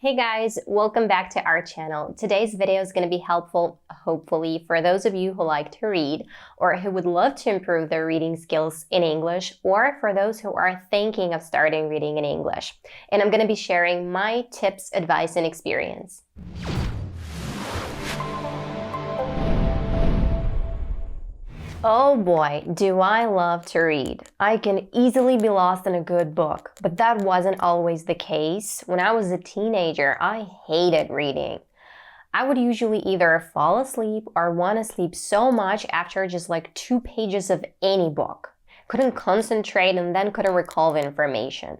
Hey guys, welcome back to our channel. Today's video is going to be helpful, hopefully, for those of you who like to read or who would love to improve their reading skills in English, or for those who are thinking of starting reading in English. And I'm going to be sharing my tips, advice, and experience. Oh boy, do I love to read. I can easily be lost in a good book, but that wasn't always the case. When I was a teenager, I hated reading. I would usually either fall asleep or want to sleep so much after just like 2 pages of any book. Couldn't concentrate and then couldn't recall the information.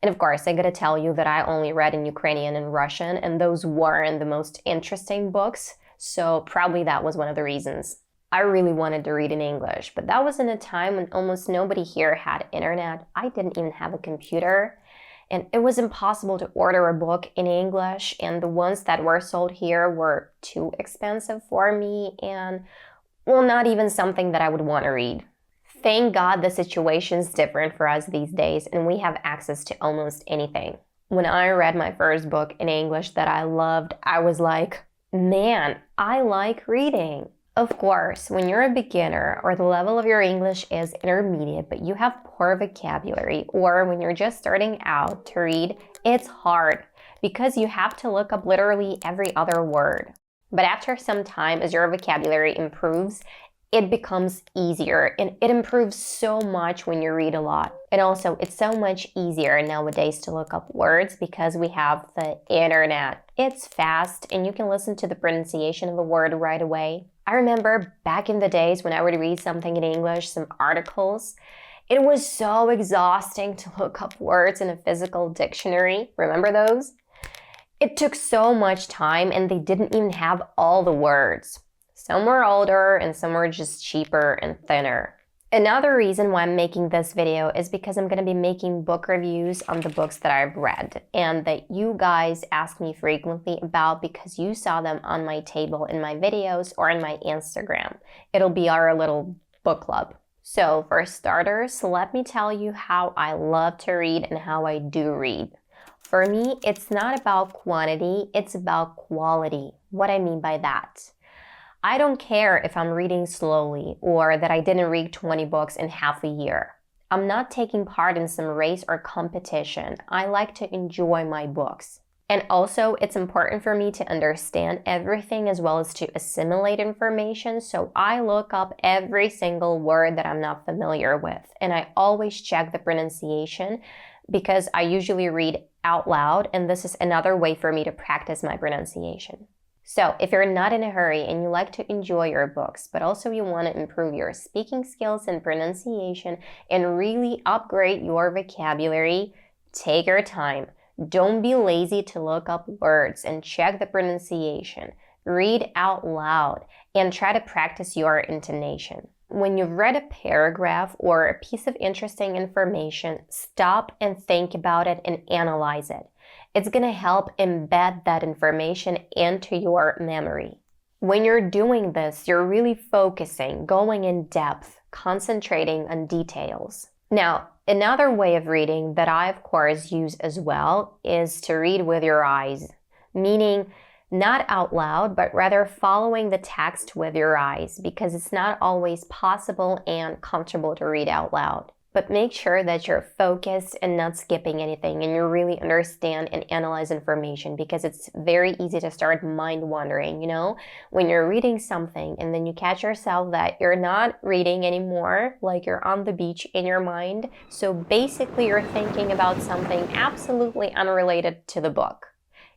And of course, I gotta tell you that I only read in Ukrainian and Russian, and those weren't the most interesting books, so probably that was one of the reasons. I really wanted to read in English, but that was in a time when almost nobody here had internet. I didn't even have a computer, and it was impossible to order a book in English, and the ones that were sold here were too expensive for me and, well, not even something that I would want to read. Thank God the situation's different for us these days, and we have access to almost anything. When I read my first book in English that I loved, I was like, man, I like reading. Of course, when you're a beginner or the level of your English is intermediate but you have poor vocabulary, or when you're just starting out to read, it's hard because you have to look up literally every other word. But after some time, as your vocabulary improves, it becomes easier, and it improves so much when you read a lot. And also, it's so much easier nowadays to look up words because we have the internet. It's fast and you can listen to the pronunciation of a word right away. I remember back in the days when I would read something in English, some articles, it was so exhausting to look up words in a physical dictionary. Remember those? It took so much time and they didn't even have all the words. Some were older and some were just cheaper and thinner. Another reason why I'm making this video is because I'm going to be making book reviews on the books that I've read and that you guys ask me frequently about because you saw them on my table in my videos or in my Instagram. It'll be our little book club. So for starters, let me tell you how I love to read and how I do read. For me, it's not about quantity, it's about quality. What I mean by that? I don't care if I'm reading slowly or that I didn't read 20 books in half a year. I'm not taking part in some race or competition. I like to enjoy my books. And also, it's important for me to understand everything as well as to assimilate information, so I look up every single word that I'm not familiar with. And I always check the pronunciation because I usually read out loud, and this is another way for me to practice my pronunciation. So if you're not in a hurry and you like to enjoy your books, but also you want to improve your speaking skills and pronunciation and really upgrade your vocabulary, take your time. Don't be lazy to look up words and check the pronunciation. Read out loud and try to practice your intonation. When you've read a paragraph or a piece of interesting information, stop and think about it and analyze it. It's going to help embed that information into your memory. When you're doing this, you're really focusing, going in depth, concentrating on details. Now, another way of reading that I, of course, use as well is to read with your eyes, meaning not out loud, but rather following the text with your eyes, because it's not always possible and comfortable to read out loud. But make sure that you're focused and not skipping anything and you really understand and analyze information, because it's very easy to start mind wandering, when you're reading something and then you catch yourself that you're not reading anymore, like you're on the beach in your mind. So basically you're thinking about something absolutely unrelated to the book.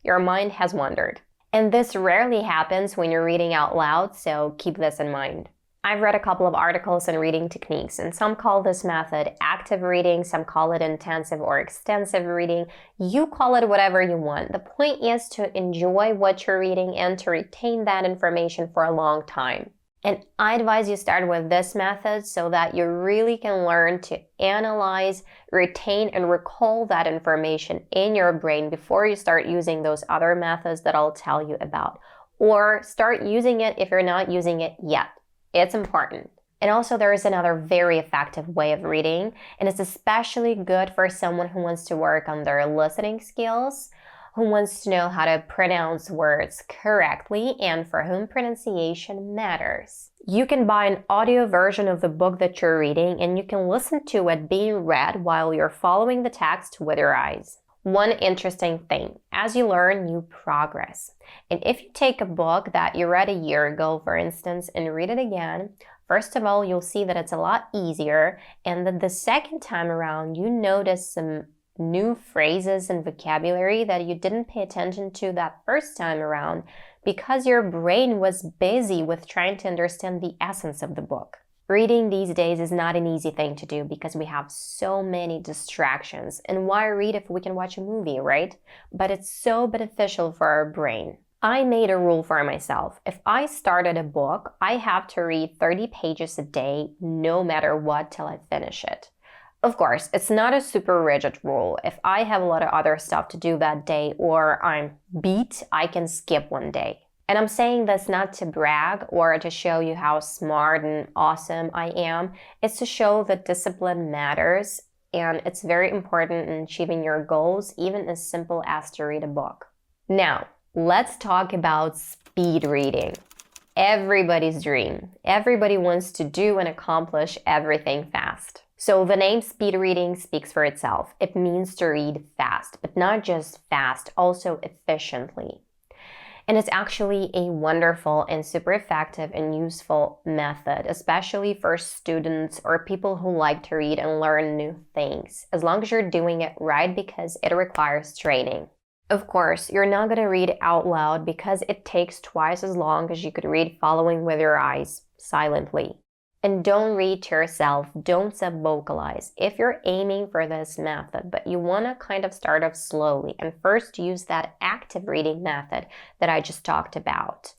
Your mind has wandered. And this rarely happens when you're reading out loud, so keep this in mind. I've read a couple of articles on reading techniques, and some call this method active reading, some call it intensive or extensive reading. You call it whatever you want. The point is to enjoy what you're reading and to retain that information for a long time. And I advise you start with this method so that you really can learn to analyze, retain, and recall that information in your brain before you start using those other methods that I'll tell you about. Or start using it if you're not using it yet. It's important. And also there is another very effective way of reading, and it's especially good for someone who wants to work on their listening skills who wants to know how to pronounce words correctly and for whom pronunciation matters. You can buy an audio version of the book that you're reading and you can listen to it being read while you're following the text with your eyes. One interesting thing, as you learn, you progress. And if you take a book that you read a year ago, for instance, and read it again, first of all, you'll see that it's a lot easier, and that the second time around, you notice some new phrases and vocabulary that you didn't pay attention to that first time around because your brain was busy with trying to understand the essence of the book. Reading these days is not an easy thing to do because we have so many distractions. And why read if we can watch a movie, right? But it's so beneficial for our brain. I made a rule for myself. If I started a book, I have to read 30 pages a day, no matter what, till I finish it. Of course, it's not a super rigid rule. If I have a lot of other stuff to do that day or I'm beat, I can skip one day. And I'm saying this not to brag or to show you how smart and awesome I am. It's to show that discipline matters and it's very important in achieving your goals, even as simple as to read a book. Now, let's talk about speed reading. Everybody's dream. Everybody wants to do and accomplish everything fast. So the name speed reading speaks for itself. It means to read fast, but not just fast, also efficiently. And it's actually a wonderful and super effective and useful method, especially for students or people who like to read and learn new things, as long as you're doing it right because it requires training. Of course, you're not going to read out loud because it takes twice as long as you could read following with your eyes, silently. And don't read to yourself, don't sub-vocalize. If you're aiming for this method, but you want to kind of start off slowly and first use that active reading method that I just talked about,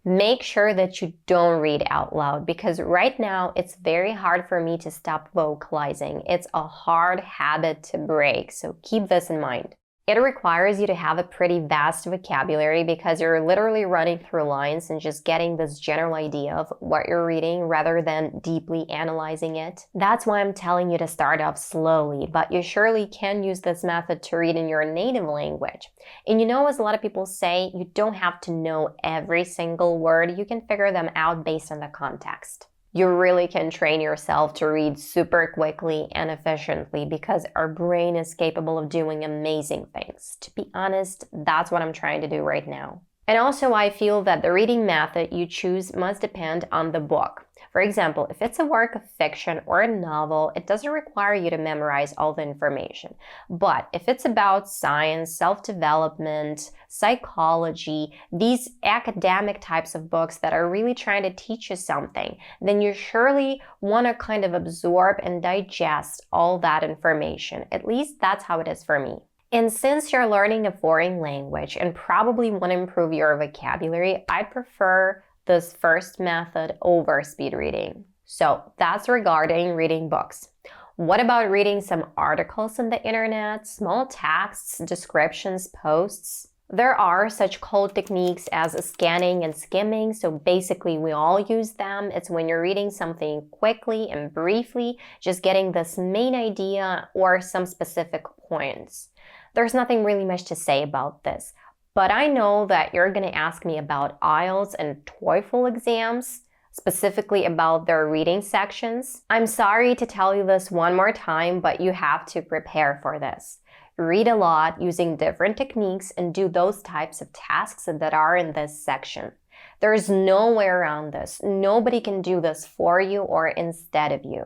make sure that you don't read out loud because right now it's very hard for me to stop vocalizing. It's a hard habit to break, so keep this in mind. It requires you to have a pretty vast vocabulary because you're literally running through lines and just getting this general idea of what you're reading rather than deeply analyzing it. That's why I'm telling you to start off slowly, but you surely can use this method to read in your native language. And you know, as a lot of people say, you don't have to know every single word. You can figure them out based on the context. You really can train yourself to read super quickly and efficiently because our brain is capable of doing amazing things. To be honest, that's what I'm trying to do right now. And also, I feel that the reading method you choose must depend on the book. For example, if it's a work of fiction or a novel, it doesn't require you to memorize all the information. But if it's about science, self-development, psychology, these academic types of books that are really trying to teach you something, then you surely want to kind of absorb and digest all that information. At least that's how it is for me. And since you're learning a foreign language and probably want to improve your vocabulary, I prefer this first method over speed reading. So that's regarding reading books. What about reading some articles on the internet, small texts, descriptions, posts? There are such cool techniques as scanning and skimming, so basically we all use them. It's when you're reading something quickly and briefly, just getting this main idea or some specific points. There's nothing really much to say about this. But I know that you're going to ask me about IELTS and TOEFL exams, specifically about their reading sections. I'm sorry to tell you this one more time, but you have to prepare for this. Read a lot using different techniques and do those types of tasks that are in this section. There's no way around this. Nobody can do this for you or instead of you.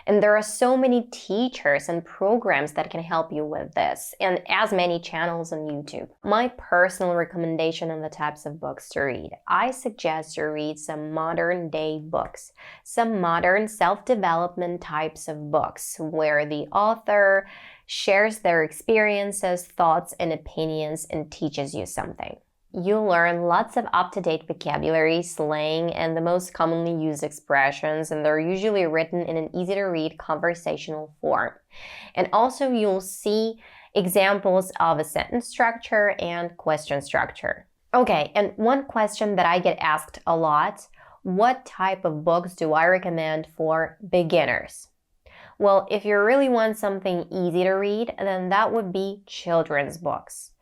And there are so many teachers and programs that can help you with this, and as many channels on YouTube. My personal recommendation on the types of books to read, I suggest you read some modern day books, some modern self-development types of books where the author shares their experiences, thoughts, and opinions and teaches you something. You'll learn lots of up-to-date vocabulary, slang, and the most commonly used expressions, and they're usually written in an easy-to-read conversational form. And also you'll see examples of a sentence structure and question structure. Okay, and one question that I get asked a lot, what type of books do I recommend for beginners? Well, if you really want something easy to read, then that would be children's books.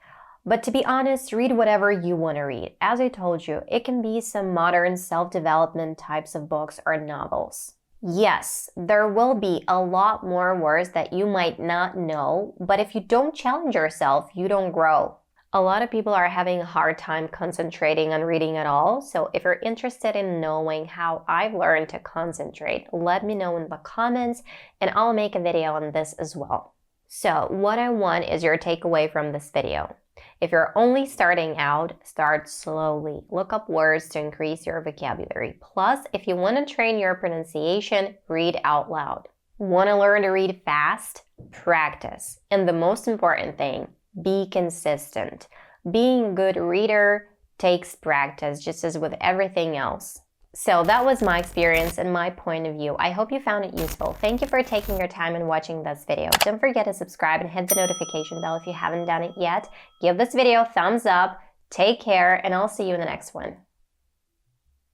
But to be honest, read whatever you want to read. As I told you, it can be some modern self-development types of books or novels. Yes, there will be a lot more words that you might not know, but if you don't challenge yourself, you don't grow. A lot of people are having a hard time concentrating on reading at all, so if you're interested in knowing how I've learned to concentrate, let me know in the comments and I'll make a video on this as well. So what I want is your takeaway from this video. If you're only starting out, start slowly. Look up words to increase your vocabulary. Plus, if you want to train your pronunciation, read out loud. Want to learn to read fast? Practice. And the most important thing, be consistent. Being a good reader takes practice, just as with everything else. So that was my experience and my point of view. I hope you found it useful. Thank you for taking your time and watching this video. Don't forget to subscribe and hit the notification bell if you haven't done it yet. Give this video a thumbs up. Take care, and I'll see you in the next one.